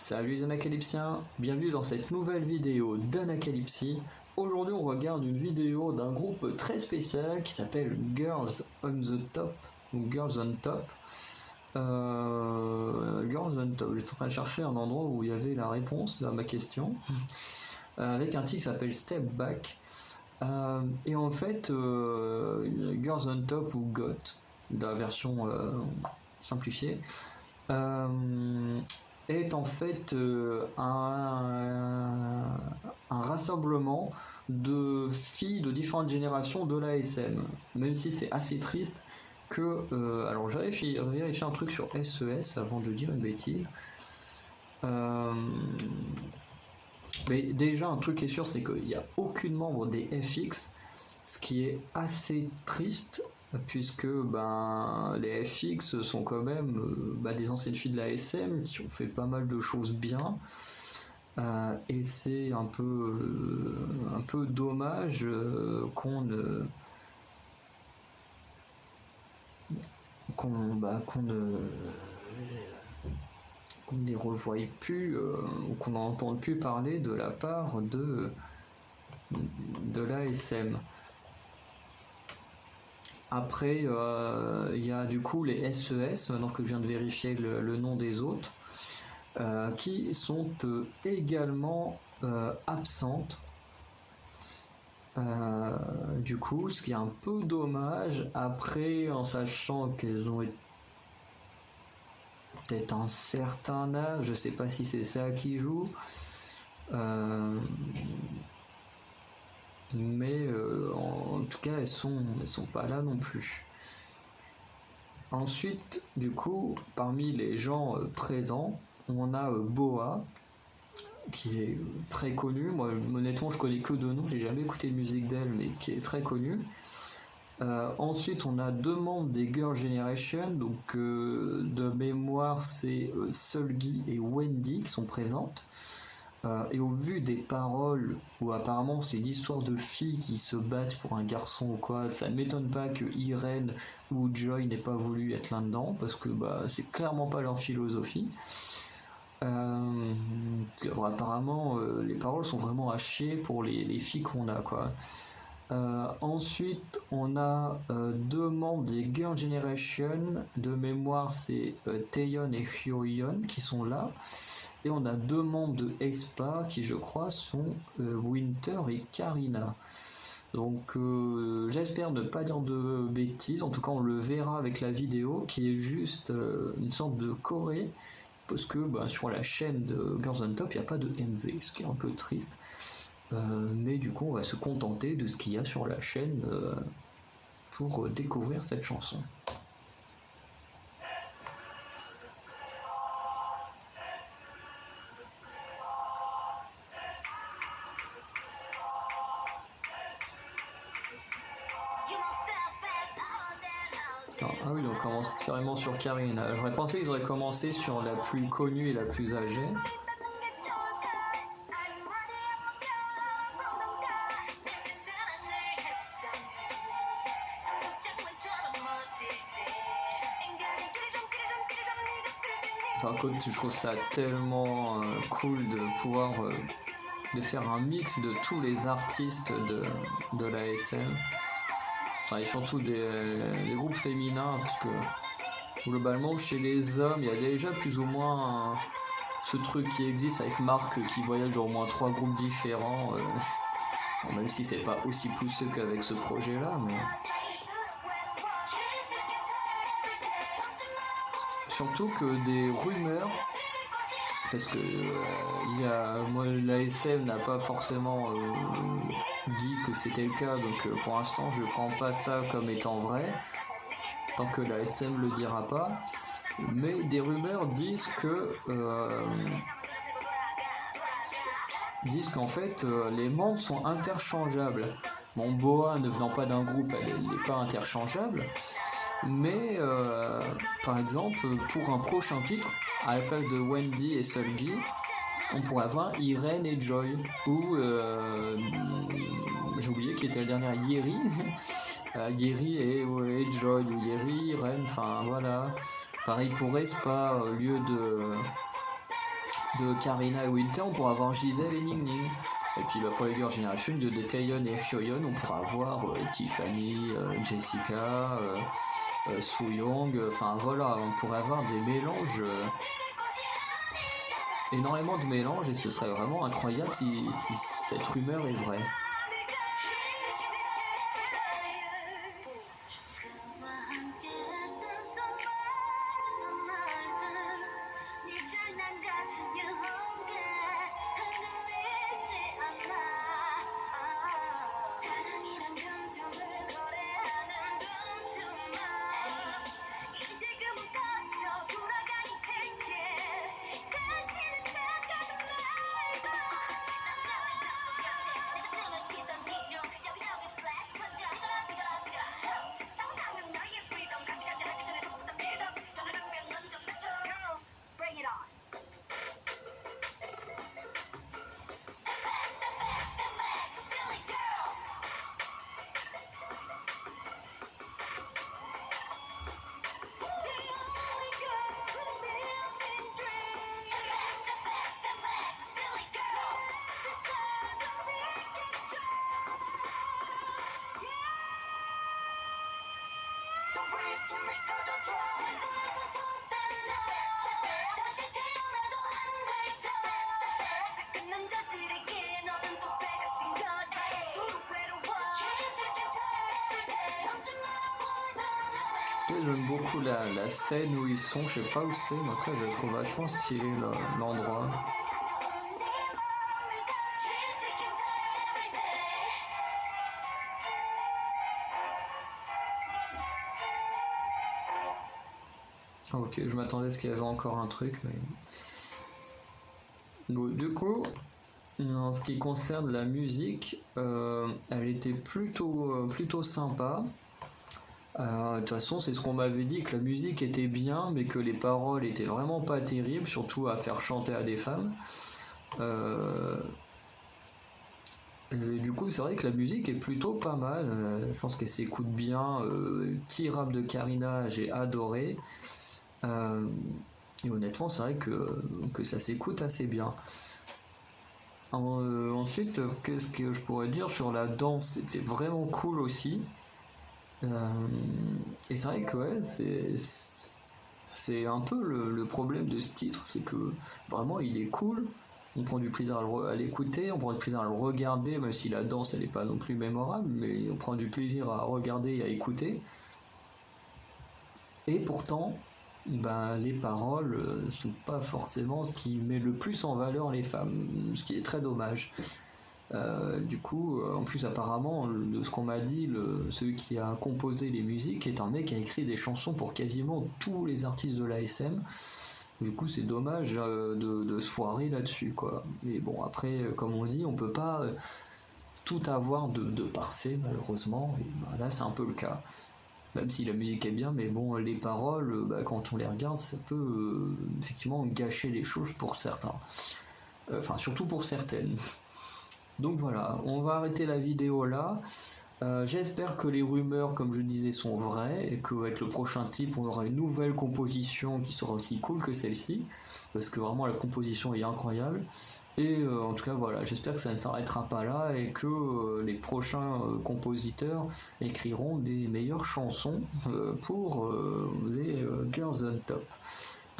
Salut les Anacalypsiens, bienvenue dans cette nouvelle vidéo d'Anacalypsie. Aujourd'hui on regarde une vidéo d'un groupe très spécial qui s'appelle Girls on the Top ou Girls on Top. Girls on Top, j'étais en train de chercher un endroit où il y avait la réponse à ma question avec un titre qui s'appelle Step Back. Et en fait, Girls on Top ou GOT, dans la version simplifiée, est en fait un rassemblement de filles de différentes générations de l'ASM. Même si c'est assez triste que... alors j'ai vérifié un truc sur SES avant de dire une bêtise. Mais déjà un truc qui est sûr, c'est qu'il n'y a aucune membre des FX, ce qui est assez triste puisque les FX sont quand même des anciennes filles de la SM qui ont fait pas mal de choses bien, et c'est un peu dommage qu'on ne les revoie plus ou qu'on n'entende plus parler de la part de l'ASM. Après, il y a du coup les SES, maintenant que je viens de vérifier le nom des autres, qui sont également absentes. Du coup, ce qui est un peu dommage, après, en sachant qu'elles ont peut-être un certain âge, je sais pas si c'est ça qui joue. Mais en tout cas elles sont pas là non plus. Ensuite, du coup, parmi les gens présents, on a Boa, qui est très connue. Moi honnêtement je connais que deux noms, j'ai jamais écouté de musique d'elle, mais qui est très connue. Ensuite on a deux membres des Girl Generation, donc de mémoire c'est Seulgi et Wendy qui sont présentes. Et au vu des paroles, où apparemment c'est une histoire de filles qui se battent pour un garçon ou quoi, ça ne m'étonne pas que Irene ou Joy n'aient pas voulu être là-dedans, parce que c'est clairement pas leur philosophie. Apparemment les paroles sont vraiment à chier pour les filles qu'on a, quoi. Ensuite on a deux membres des Girl Generation, de mémoire c'est Taeyeon et Hyoyeon qui sont là. Et on a deux membres de aespa qui je crois sont Winter et Karina. Donc j'espère ne pas dire de bêtises, en tout cas on le verra avec la vidéo qui est juste une sorte de choré, parce que sur la chaîne de Girls on Top il n'y a pas de MV, ce qui est un peu triste. Mais du coup on va se contenter de ce qu'il y a sur la chaîne pour découvrir cette chanson. Ah oui, on commence carrément sur Karina. J'aurais pensé qu'ils auraient commencé sur la plus connue et la plus âgée. Par contre, je trouve ça tellement cool de pouvoir de faire un mix de tous les artistes de l'ASM. Et surtout des groupes féminins, parce que globalement chez les hommes il y a déjà plus ou moins ce truc qui existe avec Marc qui voyage dans au moins 3 groupes différents, bon, même si c'est pas aussi poussé qu'avec ce projet là, mais surtout que des rumeurs, parce que l'ASM n'a pas forcément dit que c'était le cas, donc pour l'instant je prends pas ça comme étant vrai tant que l'ASM le dira pas, mais des rumeurs disent qu'en fait les membres sont interchangeables. Bon, Boa ne venant pas d'un groupe, elle n'est pas interchangeable, mais par exemple pour un prochain titre, à la place de Wendy et Seulgi, on pourrait avoir Irene et Joy, ou j'ai oublié qui était la dernière, Yeri. Yeri et Joy, ou Yeri, Irene, enfin voilà. Pareil pour aespa, au lieu de Karina et Winter, on pourra voir Gisèle et Ning Ning. Et puis pour les Girls' Generation, de Taeyeon et Hyoyeon, on pourra voir Tiffany, Jessica, Soo-young, enfin voilà, on pourrait avoir des mélanges, énormément de mélanges, et ce serait vraiment incroyable si cette rumeur est vraie. J'aime beaucoup la scène où ils sont, je sais pas où c'est, mais après je la trouve vachement stylé l'endroit. Ok, je m'attendais à ce qu'il y avait encore un truc, mais... Bon, du coup, en ce qui concerne la musique, elle était plutôt sympa. De toute façon, c'est ce qu'on m'avait dit, que la musique était bien, mais que les paroles étaient vraiment pas terribles, surtout à faire chanter à des femmes. Et du coup, c'est vrai que la musique est plutôt pas mal. Je pense qu'elle s'écoute bien. Petit rap de Karina, j'ai adoré. Et honnêtement, c'est vrai que ça s'écoute assez bien. Ensuite, qu'est-ce que je pourrais dire sur la danse? C'était vraiment cool aussi. Et c'est vrai que ouais, c'est un peu le problème de ce titre, c'est que vraiment il est cool, on prend du plaisir à l'écouter, on prend du plaisir à le regarder, même si la danse elle est pas non plus mémorable, mais on prend du plaisir à regarder et à écouter. Et pourtant, ben, les paroles sont pas forcément ce qui met le plus en valeur les femmes, ce qui est très dommage. Du coup, en plus apparemment, de ce qu'on m'a dit, celui qui a composé les musiques est un mec qui a écrit des chansons pour quasiment tous les artistes de l'ASM. Du coup, c'est dommage de se foirer là-dessus, quoi. Mais bon, après, comme on dit, on peut pas tout avoir de parfait, malheureusement. Et ben, là, c'est un peu le cas. Même si la musique est bien, mais bon, les paroles, bah, quand on les regarde, ça peut effectivement gâcher les choses pour certains. Enfin, surtout pour certaines. Donc voilà, on va arrêter la vidéo là. J'espère que les rumeurs, comme je disais, sont vraies et qu'avec le prochain type, on aura une nouvelle composition qui sera aussi cool que celle-ci, parce que vraiment la composition est incroyable. Et en tout cas, voilà, j'espère que ça ne s'arrêtera pas là et que les prochains compositeurs écriront des meilleures chansons pour les Girls on Top.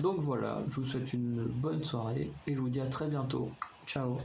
Donc voilà, je vous souhaite une bonne soirée et je vous dis à très bientôt. Ciao!